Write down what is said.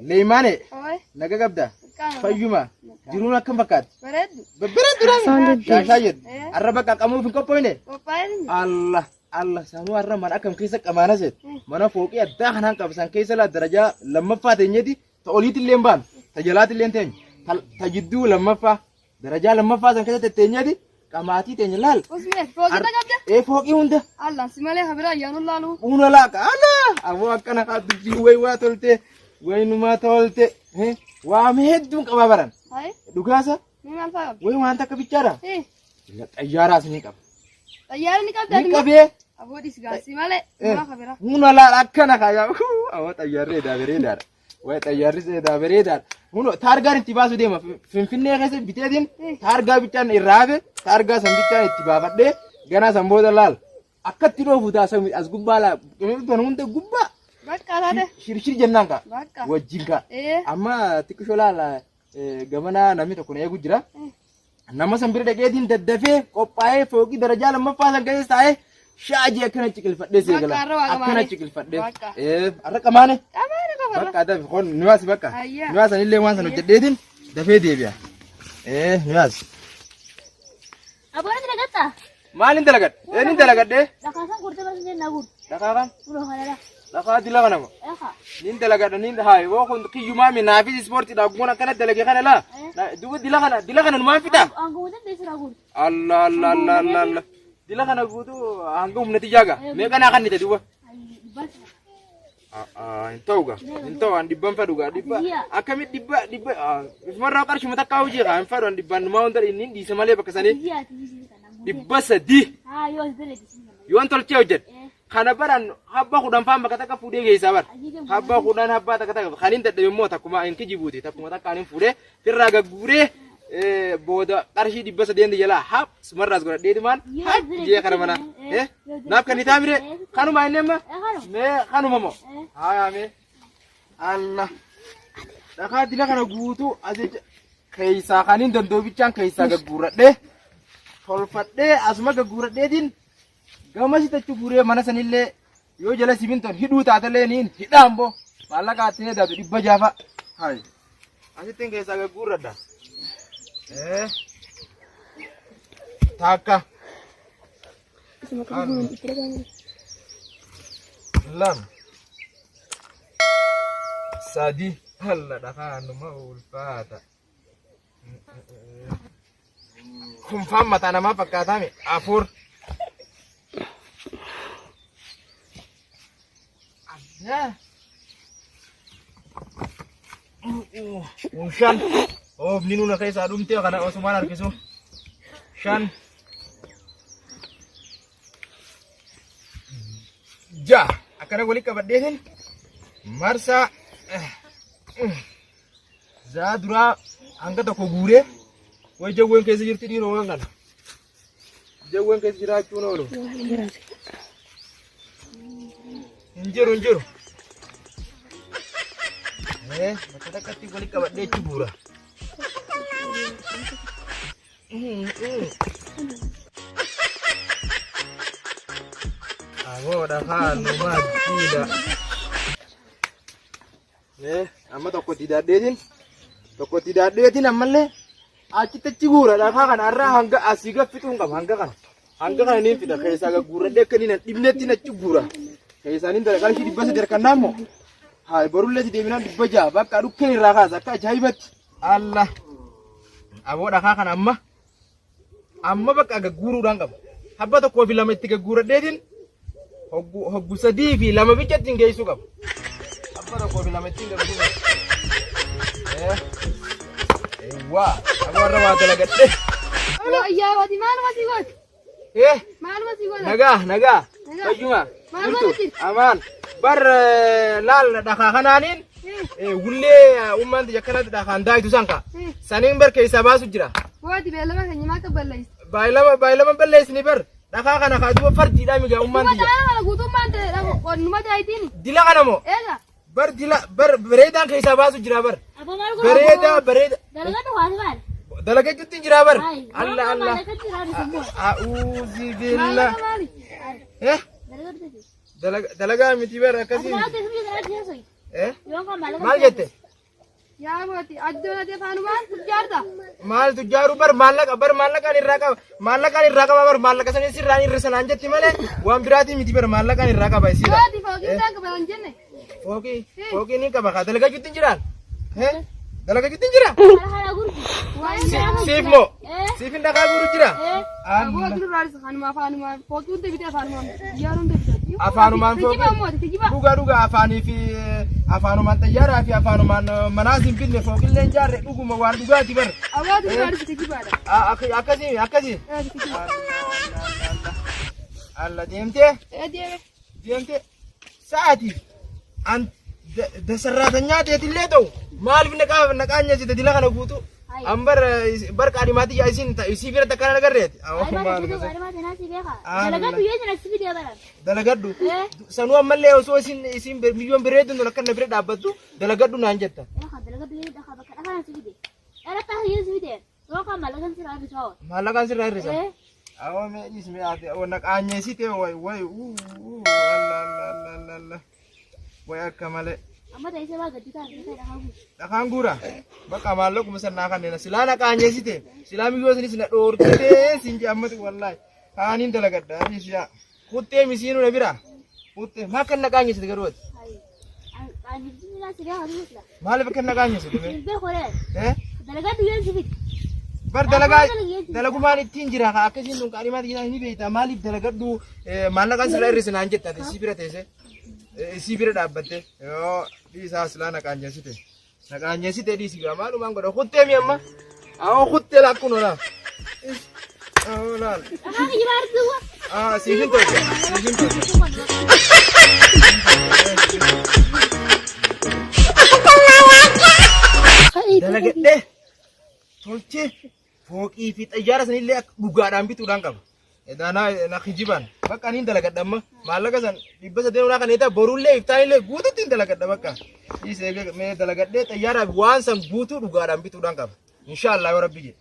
Leemane naga qabda fayyuma jiruun akkam fakkaata bareedu shaashayet arraba qaqamuuf hin qophoyne Allah sanu arra man akkam keessa qamaana set mana fooqii addaa kanaan qabsan keessa la darajaa lammaffaa teenyeti ta oliitti illee baan ta jalaatti illee teeny ta jidduu lammaffaa darajaa lammaffaa san keessa teenyeti qamaatii teenya laal fooqii hunda Allah simale habira yaanu laalu una laaqa aboo akkana kaa dubbii way waa tolte way numa tolte waa meedduun qabaa baran dhugaasa way waan takka bichaadha xayyaaraas ni qaba xayyaara ni qabda ni qabee aboo disgaasi malee maa habira una laal akkana kaa aboo xayyaarri dabereedhaadha way xayyaarri dabereedhaadha huno taargaan itti baasu deema finfinnee keessa biteetiin taargaa bichaan irraafe taargaa san bichaan itti baafadhee ganaa san booda laal akkatti dhoofu taasisa as gubbaa laa qemeetuun hunda gubbaa bakka taate shirshir jennaan ka wajjin ka amma xiqqishoo laala gamana namni tokko na eegu jira nama san bira dhaqeetiin daddafee qophaa'ee fooqii darajaa lammaffaa san keessa taa'ee shaajii akkana ciqilfadhee seegala akkana ciqilfadhee arra qamaane bakka dafi kon nuwaas bakka nuwaas anillee waan san hojjedheetiin dafee deebi'a nuwaas aboo inni dalagadha maalin dalagadhe eenin dalagadhe dakaasan kurte barsiisee naguun dakaakan ulo kanadha dakaa dila kanama nin dalagadha nin haay woo kun kiyyumaa mi naafis ispoortii dhaguun akkana dalage kana laa duba dila kana numaan fida anguutin deessu naguun Allah dila kana guutu hanga humnati jaaga mee kanaa kan nite duba Entau an dibban faduga dibba akkamit dibba ismarraa qarshuma takkaa hojii kan fadu an dibban numa wanta inni dhiise malee bakka sanii dibba sadii yoon tolchee hojjedhe kana baran habba kudhan faan bakka takka fuudhee geessaa bar habba kudhan habba takka takka kan hin dadhabe immoo takkuma hin kijibuuti takkuma takka hin fuudhee firraa gagguuree booda qarshii dibba sadeen jalaa hab sumarraas godhadheeti maan jee kana mana naaf kan hitaa mire kanuma inni amma mee kanuma moo haa mee Allah dhakaa dila kana guutuu asicha keessaa kan hin dandoobichaan keessaa gagguuradhee tolfadhee asuma gagguuradheetiin gama sitachu guuree mana sanillee yoo jala simintoon hidhuu taatellee niin hidhaan boo maallaqa attee daatu dhibba jaafa hai asittiin keessaa gagguuradha Taka. Lam. Sadi. Allah dah kan mau ulfata. Kumfam mata nama pakai kami. Afur. Ada. Ushan. Oh, ninu nak kayak sadum tiap karena Osman harus Shan. Ja, akan aku lihat deh kan. Marsa. Zadura angkat aku gure. Wajah gue kayak sejerti di ruang kan. Jagoan kayak sejerti cuno lo. Unjur. Macam kati balik kabat deh cibura. Aku dah kan rumah tidak. Amma tokko tidak deetin ammallee achitti guura dah kan arra hanga asiga fituun qaba hanga kan niin fida keessaa gagguuradhee akka niin dhibnetti nachi guura keessaa niin dalagaan shi dhibba sadii harkannaa immoo haa borulleeti deeminaan dhibba jaha bakka dhukkeen irraa kaasa akka ajaa'ibatti Allah aboo dhakaa kan amma bakka gagguuruudhaan qaba habba tokkoo fi lama itti gagguuradheetiin hoggu sadii fi lama bichatti hin geessuu qaba habba tokkoo fi lama itti hin gagguuradhe wah aboo warra waa dalagadhe yaa wati maal wati goot maal wati goot nagaa fayyuma jirtu amaan bar laal dhakaa kanaaniin gullee ummanti jakkanatti dhakaan daayitu sanka saniin bar keessa baasu jira wati beelama keenya maa qabballees baay'ilama balleessini bar dhakaa kana kaatuba fardiidhaa migaa ummanti kana guutummaan ta'e qonnuma daayitiin dila kana moo bar bareedaan keessa baasu jira bar bareeda dalagatu waati maal dalagachuutti jira bar Allah a'uuzi billah dalagaa miti bar akkasii maal jette Yaa booti addoon ati afaanumaan tujjaarta. Maal tujjaaru bar maallaqaan irraa qaba. Maallaqaan irraa qaba bar maallaqa sanis irraan irra sanaan jetti malee waan biraatii miti bar maallaqaan irraa qaba isii. Booti fookii isaan qaban jenne. Fookii ni qaba kaa dalagaa juttiin jiraan. Dalagaa juttiin jira. Siif moo? Siif hin dhagaa guru jira. Booti duraanis afaanumaa afaanumaa fookii hundi bitee afaanumaan xiyyaaru hundi bitee. Afaanumaan fookii. Dhugaa afaanii fi afaanumaan xiyyaaraa fi afaanumaan manaas hin binne fookillee hin jaarre dhuguma waan dhugaati bar. Booti duraanis kijibaadha. Akkasii. Alla deemtee? Deemtee sa'aatii an dasarraatanya teetillee ta'u maaliif naqaanya jette dila kana guutu an bar qaadimaatii yaa isii bira takkaan agarreeti. Dalagaddu sanuu ammallee osoo isin milyoon bireeddun akka na bira dhaabbattu dalagaddu naan jetta. Maallaqaan sirraa hir'isa. Awwa meeqis meeqaate naqaanyeessite way way akka malee. Dhakaan guura bakka maallaquma sannaa kanneen silaa naqaanyeessite silaa miyyoo sinis na dhoortee siin jaammatu wallaahi kaaniin dalagadda siyaa kuttee misiinuu na bira kuttee maa kan naqaanyeessite garuu maaliif akka naqaanyeessite bar dalagumaan ittiin jira akkasiin nun qaadhimaati jira ni beekta maaliif dalagaddu maallaqaan sirraa hir'ise naan jetta isii bira teesse isii bira dhaabbatte yoo dhiisaa silaa naqaanyeessite dhiisi gaa maalumaan godha kuttee mi amma awoo kuttee lakkuun olaa laal siifin tolche dalagadhee tolche fookii fi xayyaara sanillee dhugaadhaan bituudhaan qaba. Na kijiban bakka niin dalagadha amma maallaqa san 300 kan eeta borullee iftaanillee guututti hin dalagadha bakka dhiisee mee dalagadhee xayyaara waan san guutuu dhugaadhaan bituudhaan qaba. Inshallah yoo rabbi jedhe.